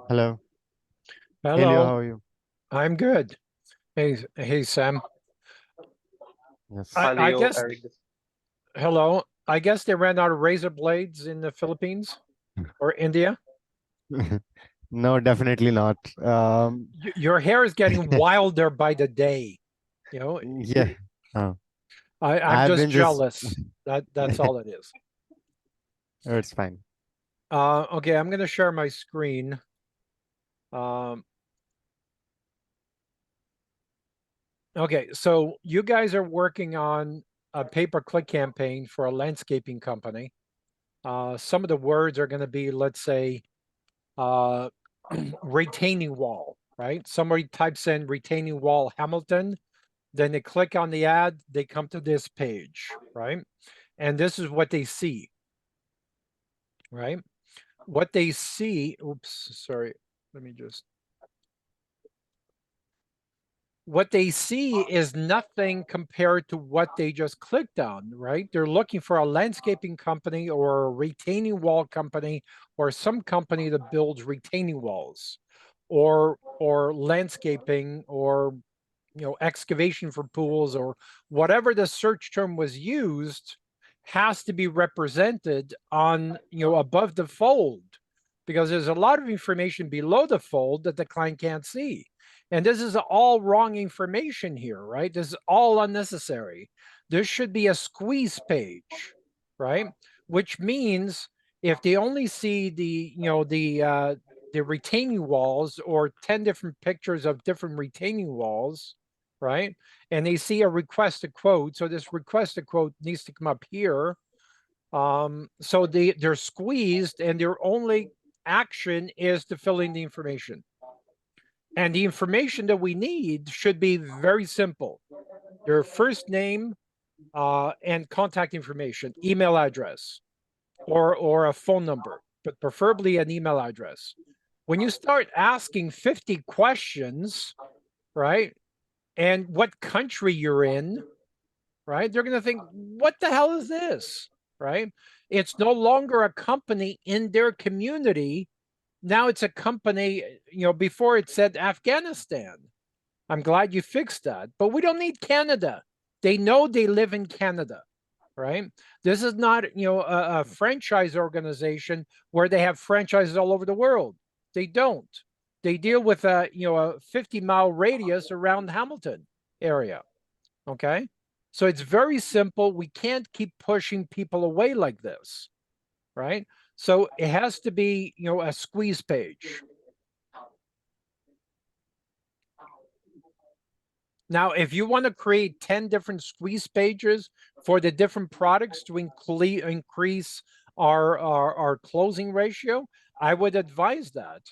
Hello. Hey Leo, Hello, how are you? I'm good. Hey, Sam. Yes. I, Hi I Leo, guess, Eric. hello. I guess they ran out of razor blades in the Philippines or India. No, definitely not. Your hair is getting wilder by the day. You know, Yeah. Uh, I'm I've just been just jealous. That's all it is. it's fine. Okay, I'm gonna share my screen. Um, okay, so you guys are working on a pay-per-click campaign for a landscaping company. Some of the words are going to be, let's say, uh, retaining wall, right? Somebody types in retaining wall Hamilton, then they click on the ad, they come to this page, right? And this is what they see, right? What they see, oops, sorry, let me just, what they see is nothing compared to what they just clicked on, right? They're looking for a landscaping company or a retaining wall company or some company that builds retaining walls or landscaping or excavation for pools or whatever the search term was used has to be represented on above the fold because there's a lot of information below the fold that the client can't see. And this is all wrong information here, right? This is all unnecessary. This should be a squeeze page, right? Which means if they only see the retaining walls or 10 different pictures of different retaining walls, right? And they see a request to quote. So this request to quote needs to come up here. So they're squeezed and their only action is to fill in the information. And the information that we need should be very simple. Their first name and contact information, email address, or a phone number, but preferably an email address. When you start asking 50 questions, right, and what country you're in, right, they're going to think, what the hell is this, right? It's no longer a company in their community. Now it's a company, before it said Afghanistan. I'm glad you fixed that, but we don't need Canada. They know they live in Canada, right? This is not, a franchise organization where they have franchises all over the world. They don't. They deal with a 50-mile radius around Hamilton area. Okay. So it's very simple. We can't keep pushing people away like this, right? So it has to be, a squeeze page. Now, if you want to create 10 different squeeze pages for the different products to increase our closing ratio, I would advise that.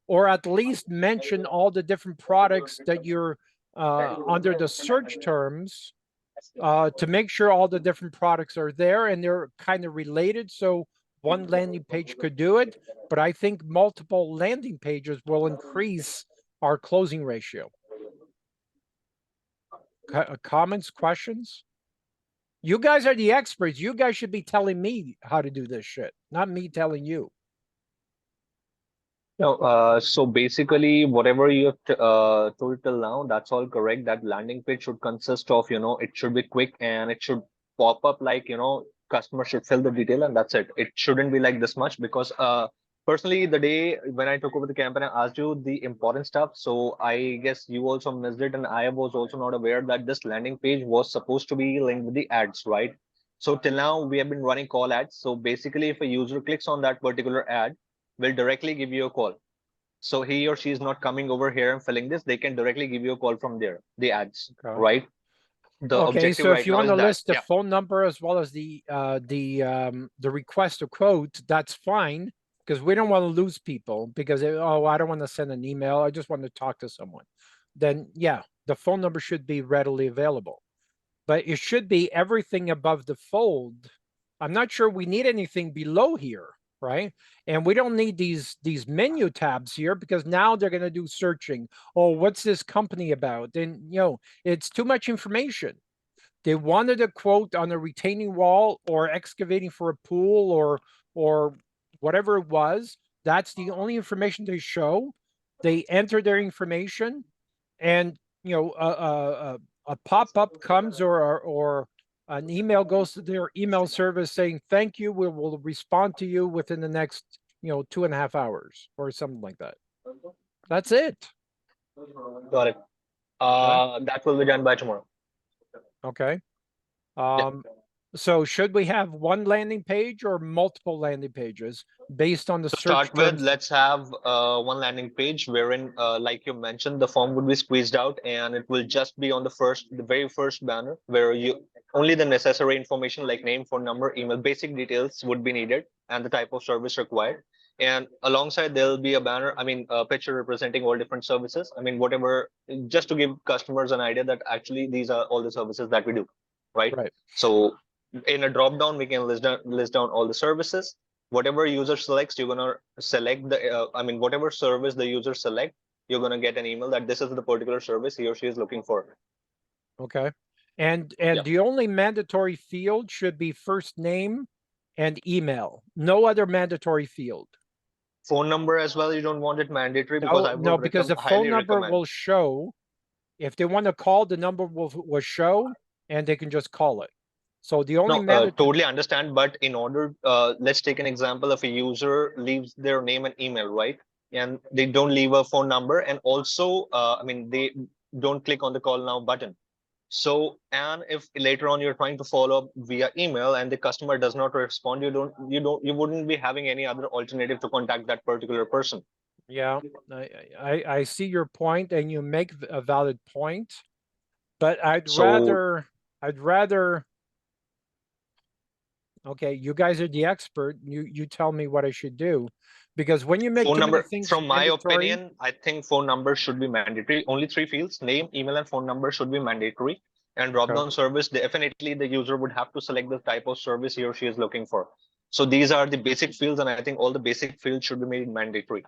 Or at least mention all the different products that you're under the search terms to make sure all the different products are there and they're kind of related. So one landing page could do it, but I think multiple landing pages will increase our closing ratio. Comments, questions? You guys are the experts. You guys should be telling me how to do this shit, not me telling you. No, so basically, whatever you have told till now, that's all correct. That landing page should consist of, it should be quick and it should pop up like, customer should fill the detail and that's it. It shouldn't be like this much because personally, the day when I took over the campaign, I asked you the important stuff. So I guess you also missed it, and I was also not aware that this landing page was supposed to be linked with the ads, right? So till now, we have been running call ads. So basically, if a user clicks on that particular ad, will directly give you a call. So he or she is not coming over here and filling this. They can directly give you a call from there, the ads, Okay. right? The Okay, objective so if right you now want is to that. list the Yeah. phone number as well as the request to quote, that's fine because we don't want to lose people because I don't want to send an email. I just want to talk to someone. Then yeah, the phone number should be readily available, but it should be everything above the fold. I'm not sure we need anything below here, right? And we don't need these menu tabs here because now they're going to do searching. Oh, what's this company about? And it's too much information. they wanted a quote on a retaining wall or excavating for a pool or whatever it was, that's the only information they show. They enter their information, and you know, a pop-up comes or an email goes to their email service saying, thank you, we will respond to you within the next, 2.5 hours or something like that. That's it. Got it. That will be done by tomorrow. Okay. Yeah. So should we have one landing page or multiple landing pages based on the To search start with, terms? let's have one landing page wherein, like you mentioned, the form would be squeezed out and it will just be on the very first banner where only the necessary information like name, phone number, email, basic details would be needed and the type of service required. And alongside there'll be a banner, a picture representing all different services. Whatever, just to give customers an idea that actually these are all the services that we do, right? Right. So in a drop down, we can list down all the services. Whatever user selects, you're gonna select the whatever service the user select, you're gonna get an email that this is the particular service he or she is looking for. Okay. And Yeah. the only mandatory field should be first name and email. No other mandatory field. Phone number as well, you don't want it mandatory because I would because the phone number will show. If they want to call, the number will show, and they can just call it. So the only totally understand, but in order, let's take an example of a user leaves their name and email, right? And they don't leave a phone number, and also, they don't click on the call now button. So, and if later on you're trying to follow up via email and the customer does not respond, you wouldn't be having any other alternative to contact that particular person. Yeah, I see your point, and you make a valid point, but I'd rather. Okay, you guys are the expert. You tell me what I should do, because when you make phone number, things from my mandatory, opinion, I think phone number should be mandatory. Only 3 fields: name, email, and phone number should be mandatory. And drop-down service, definitely the user would have to select the type of service he or she is looking for. So these are the basic fields, and I think all the basic fields should be made mandatory.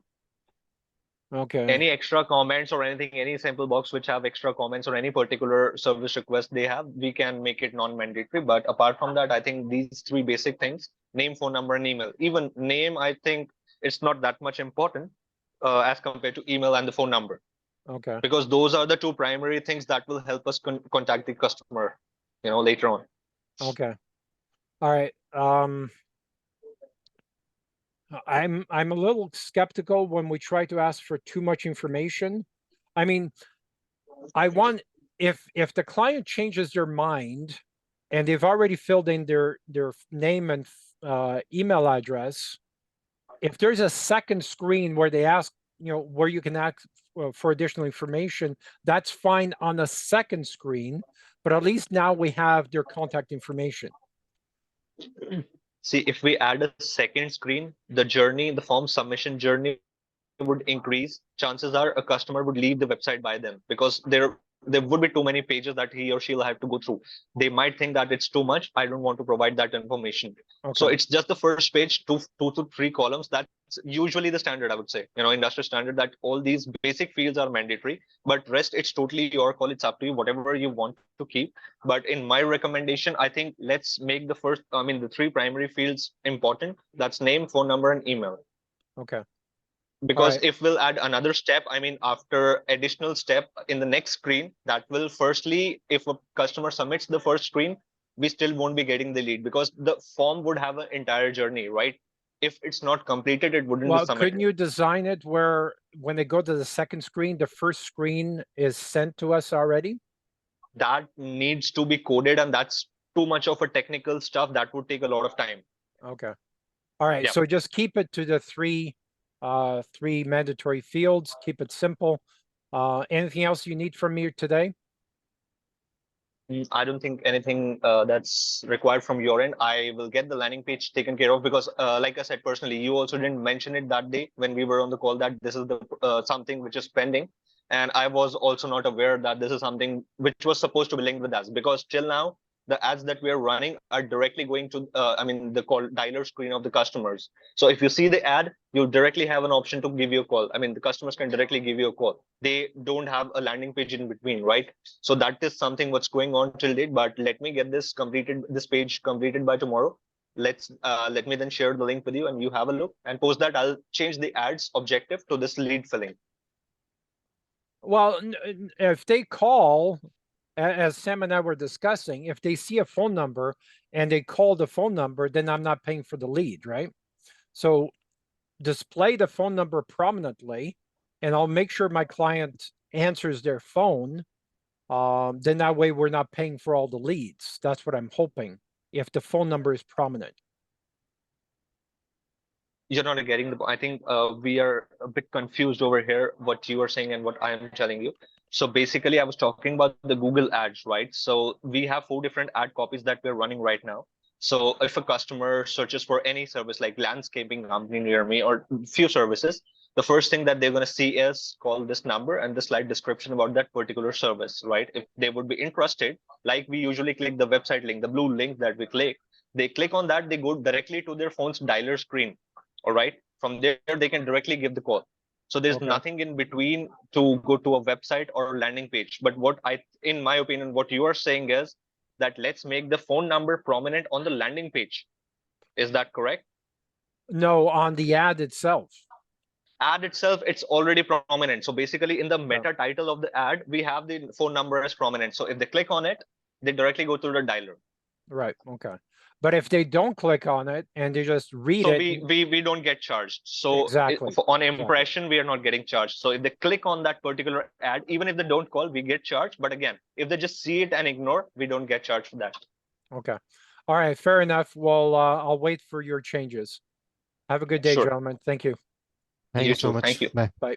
Okay. Any extra comments or anything, any sample box which have extra comments or any particular service request they have, we can make it non-mandatory. But apart from that, I think these 3 basic things: name, phone number, and email. Even name, I think it's not that much important as compared to email and the phone number. Okay. Because those are the 2 primary things that will help us contact the customer, later on. Okay. All right. I'm a little skeptical when we try to ask for too much information. I want, if the client changes their mind and they've already filled in their name and email address, if there's a second screen where they ask, where you can ask for additional information, that's fine on the second screen, but at least now we have their contact information. See, if we add a second screen, the form submission journey would increase. Chances are a customer would leave the website by then, because there would be too many pages that he or she will have to go through. They might think that it's too much. I don't want to provide that information. Okay. So it's just the first page, 2 to 3 columns. That's usually the standard, I would say, industry standard, that all these basic fields are mandatory, but rest, it's totally your call. It's up to you, whatever you want to keep. But in my recommendation, I think let's make the 3 primary fields important. That's name, phone number, and email. Okay. Because if we'll add another step, after additional step in the next screen, that will, firstly, if a customer submits the first screen, we still won't be getting the lead, because the form would have an entire journey, right? If it's not completed, it wouldn't be submitted. Couldn't you design it where when they go to the second screen, the first screen is sent to us already? That needs to be coded, and that's too much of a technical stuff. That would take a lot of time. Okay. All right. Yeah. So just keep it to the 3 mandatory fields. Keep it simple. Anything else you need from me today? I don't think anything that's required from your end. I will get the landing page taken care of, because like I said, personally, you also didn't mention it that day when we were on the call, that this is the something which is pending. And I was also not aware that this is something which was supposed to be linked with us, because till now, the ads that we are running are directly going to, the call dialer screen of the customers. So if you see the ad, you directly have an option to give you a call. I mean, the customers can directly give you a call. They don't have a landing page in between, right? So that is something what's going on till date. But let me get this page completed by tomorrow. Let me then share the link with you, and you have a look. And post that, I'll change the ads objective to this lead filling. Well, if they call, as Sam and I were discussing, if they see a phone number and they call the phone number, then I'm not paying for the lead, right? So display the phone number prominently, and I'll make sure my client answers their phone. Then that way we're not paying for all the leads. That's what I'm hoping, if the phone number is prominent. You're not getting the. I think we are a bit confused over here, what you are saying and what I am telling you. So basically, I was talking about the Google ads, right? So we have 4 different ad copies that we're running right now. So if a customer searches for any service like landscaping company near me or few services, the first thing that they're going to see is call this number and the slide description about that particular service, right? If they would be interested, like we usually click the website link, the blue link that we click, they click on that, they go directly to their phone's dialer screen. All right. From there, they can directly give the call. So there's Okay. nothing in between to go to a website or a landing page. But in my opinion, what you are saying is that let's make the phone number prominent on the landing page. Is that correct? No, on the ad itself. Ad itself, it's already prominent. So basically in the meta title of the ad, we have the phone number as prominent. So if they click on it, they directly go to the dialer. Right. Okay. But if they don't click on it and they just read So it, we don't get charged. So Exactly, on impression, we are not getting charged. So if they click on that particular ad, even if they don't call, we get charged. But again, if they just see it and ignore, we don't get charged for that. okay. All right, fair enough. Well, I'll wait for your changes. Have a good day, Sure. gentlemen. Thank you. Thank You you so too. much. Thank you. Bye. Bye.